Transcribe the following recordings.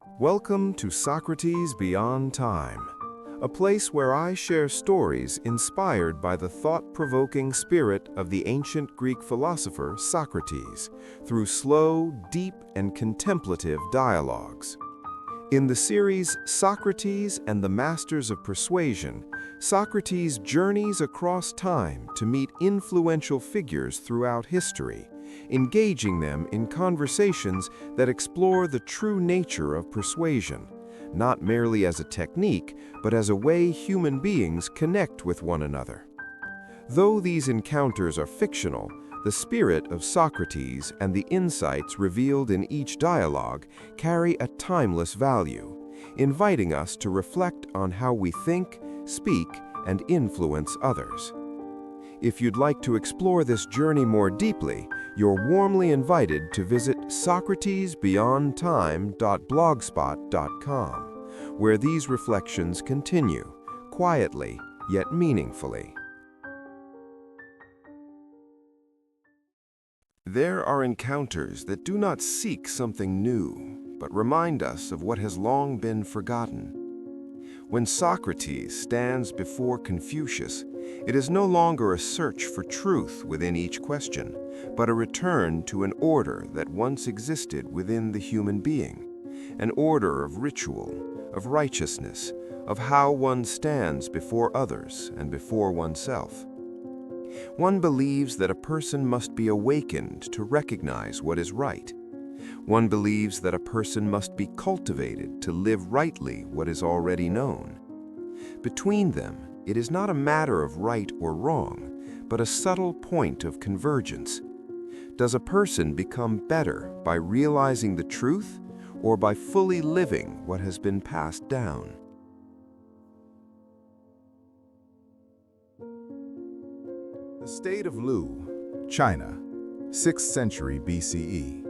Welcome to Socrates Beyond Time, a place where I share stories inspired by the thought-provoking spirit of the ancient Greek philosopher Socrates through slow, deep, and contemplative dialogues. In the series Socrates and the Masters of Persuasion, Socrates journeys across time to meet influential figures throughout history, engaging them in conversations that explore the true nature of persuasion, not merely as a technique, but as a way human beings connect with one another. Though these encounters are fictional, the spirit of Socrates and the insights revealed in each dialogue carry a timeless value, inviting us to reflect on how we think, speak, and influence others. If you'd like to explore this journey more deeply, you're warmly invited to visit socratesbeyondtime.blogspot.com, where these reflections continue, quietly yet meaningfully. There are encounters that do not seek something new, but remind us of what has long been forgotten. When Socrates stands before Confucius, it is no longer a search for truth within each question, but a return to an order that once existed within the human being, an order of ritual, of righteousness, of how one stands before others and before oneself. One believes that a person must be awakened to recognize what is right. One believes that a person must be cultivated to live rightly what is already known. Between them, it is not a matter of right or wrong, but a subtle point of convergence. Does a person become better by realizing the truth or by fully living what has been passed down? The state of Lu, China, 6th century BCE.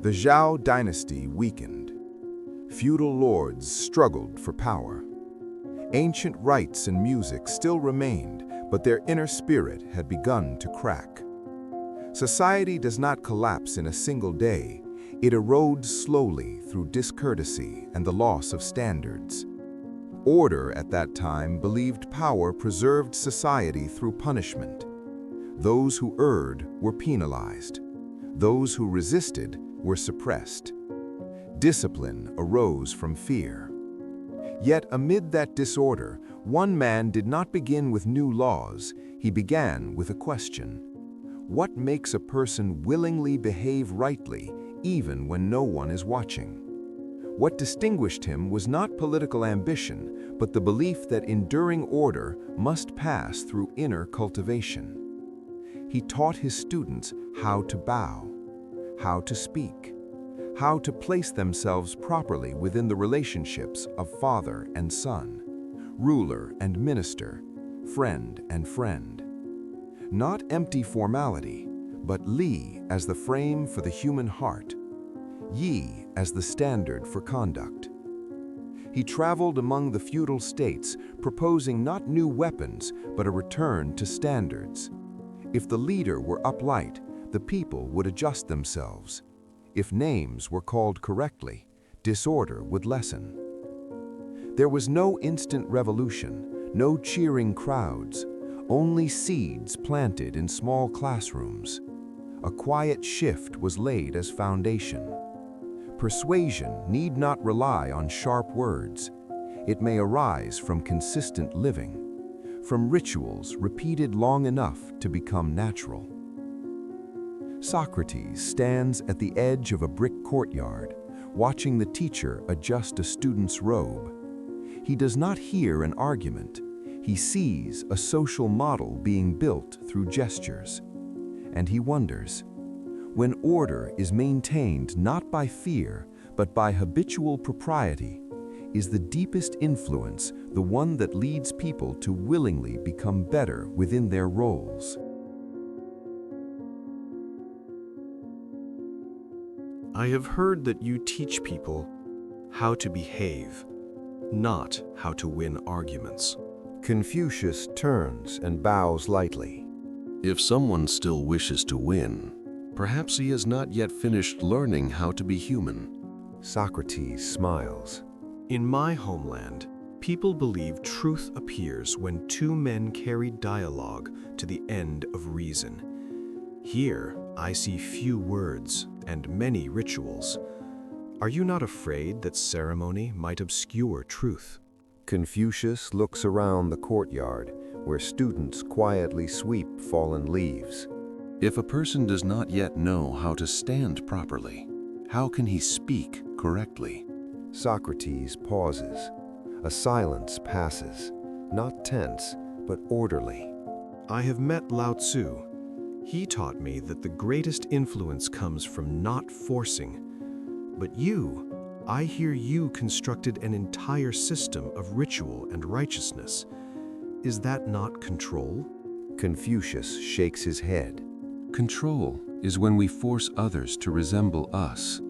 The Zhou dynasty weakened. Feudal lords struggled for power. Ancient rites and music still remained, but their inner spirit had begun to crack. Society does not collapse in a single day. It erodes slowly through discourtesy and the loss of standards. Order at that time believed power preserved society through punishment. Those who erred were penalized. Those who resisted were suppressed. Discipline arose from fear. Yet amid that disorder, one man did not begin with new laws. He began with a question. What makes a person willingly behave rightly, even when no one is watching? What distinguished him was not political ambition, but the belief that enduring order must pass through inner cultivation. He taught his students how to bow, how to speak, how to place themselves properly within the relationships of father and son, ruler and minister, friend and friend. Not empty formality, but Li as the frame for the human heart, Yi as the standard for conduct. He traveled among the feudal states, proposing not new weapons, but a return to standards. If the leader were upright, the people would adjust themselves. If names were called correctly, disorder would lessen. There was no instant revolution, no cheering crowds, only seeds planted in small classrooms. A quiet shift was laid as foundation. Persuasion need not rely on sharp words. It may arise from consistent living, from rituals repeated long enough to become natural. Socrates stands at the edge of a brick courtyard, watching the teacher adjust a student's robe. He does not hear an argument. He sees a social model being built through gestures. And he wonders, when order is maintained not by fear, but by habitual propriety, is the deepest influence the one that leads people to willingly become better within their roles? I have heard that you teach people how to behave, not how to win arguments. Confucius turns and bows lightly. If someone still wishes to win, perhaps he has not yet finished learning how to be human. Socrates smiles. In my homeland, people believe truth appears when two men carry dialogue to the end of reason. Here, I see few words and many rituals. Are you not afraid that ceremony might obscure truth? Confucius looks around the courtyard, where students quietly sweep fallen leaves. If a person does not yet know how to stand properly, how can he speak correctly? Socrates pauses. A silence passes, not tense, but orderly. I have met Lao Tzu. He taught me that the greatest influence comes from not forcing. But you, I hear you constructed an entire system of ritual and righteousness. Is that not control? Confucius shakes his head. Control is when we force others to resemble us.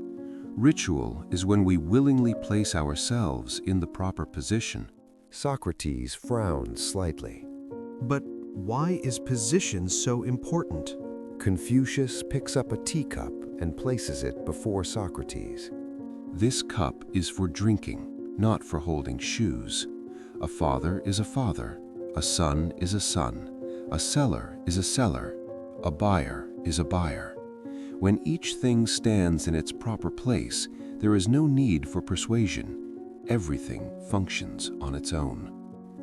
Ritual is when we willingly place ourselves in the proper position. Socrates frowns slightly. But why is position so important? Confucius picks up a teacup and places it before Socrates. This cup is for drinking, not for holding shoes. A father is a father. A son is a son. A seller is a seller. A buyer is a buyer. When each thing stands in its proper place, there is no need for persuasion. Everything functions on its own.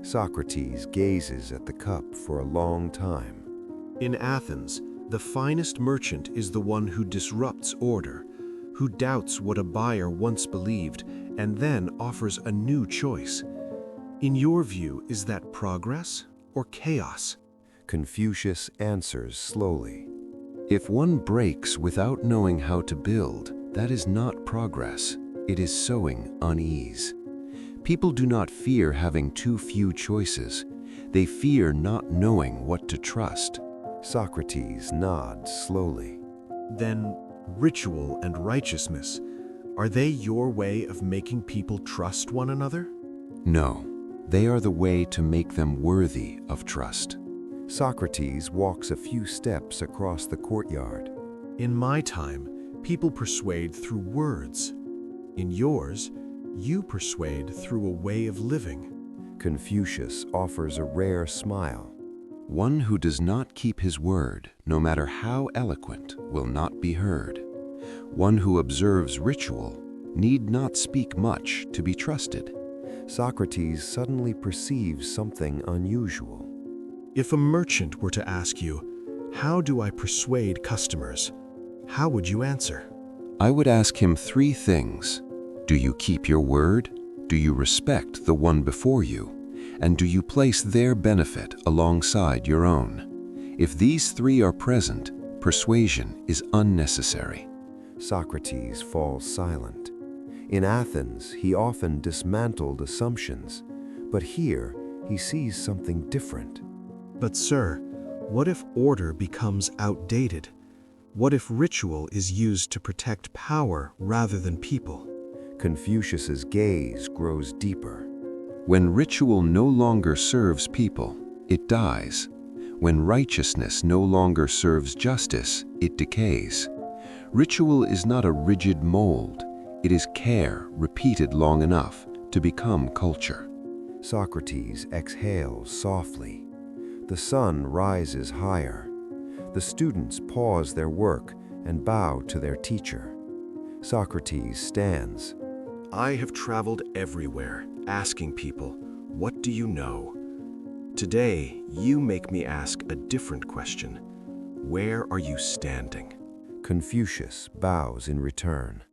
Socrates gazes at the cup for a long time. In Athens, the finest merchant is the one who disrupts order, who doubts what a buyer once believed and then offers a new choice. In your view, is that progress or chaos? Confucius answers slowly. If one breaks without knowing how to build, that is not progress. It is sowing unease. People do not fear having too few choices. They fear not knowing what to trust. Socrates nods slowly. Then, ritual and righteousness, are they your way of making people trust one another? No, they are the way to make them worthy of trust. Socrates walks a few steps across the courtyard. In my time, people persuade through words. In yours, you persuade through a way of living. Confucius offers a rare smile. One who does not keep his word, no matter how eloquent, will not be heard. One who observes ritual need not speak much to be trusted. Socrates suddenly perceives something unusual. If a merchant were to ask you, "How do I persuade customers?" how would you answer? I would ask him three things. Do you keep your word? Do you respect the one before you? And do you place their benefit alongside your own? If these three are present, persuasion is unnecessary. Socrates falls silent. In Athens, he often dismantled assumptions, but here he sees something different. But sir, what if order becomes outdated? What if ritual is used to protect power rather than people? Confucius's gaze grows deeper. When ritual no longer serves people, it dies. When righteousness no longer serves justice, it decays. Ritual is not a rigid mold. It is care repeated long enough to become culture. Socrates exhales softly. The sun rises higher. The students pause their work and bow to their teacher. Socrates stands. I have traveled everywhere, asking people, "What do you know?" Today, you make me ask a different question. Where are you standing? Confucius bows in return.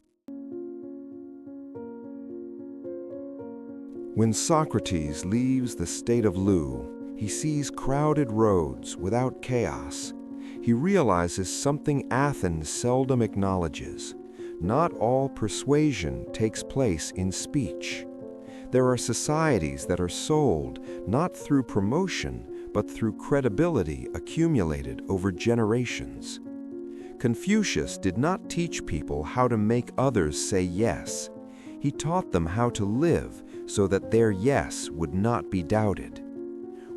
When Socrates leaves the state of Lu, he sees crowded roads without chaos. He realizes something Athens seldom acknowledges. Not all persuasion takes place in speech. There are societies that are sold not through promotion, but through credibility accumulated over generations. Confucius did not teach people how to make others say yes. He taught them how to live so that their yes would not be doubted.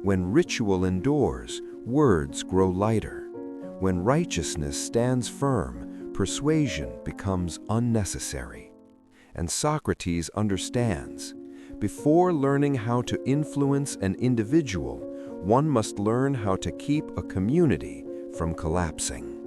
When ritual endures, words grow lighter. When righteousness stands firm, persuasion becomes unnecessary. and Socrates understands. Before learning how to influence an individual, one must learn how to keep a community from collapsing.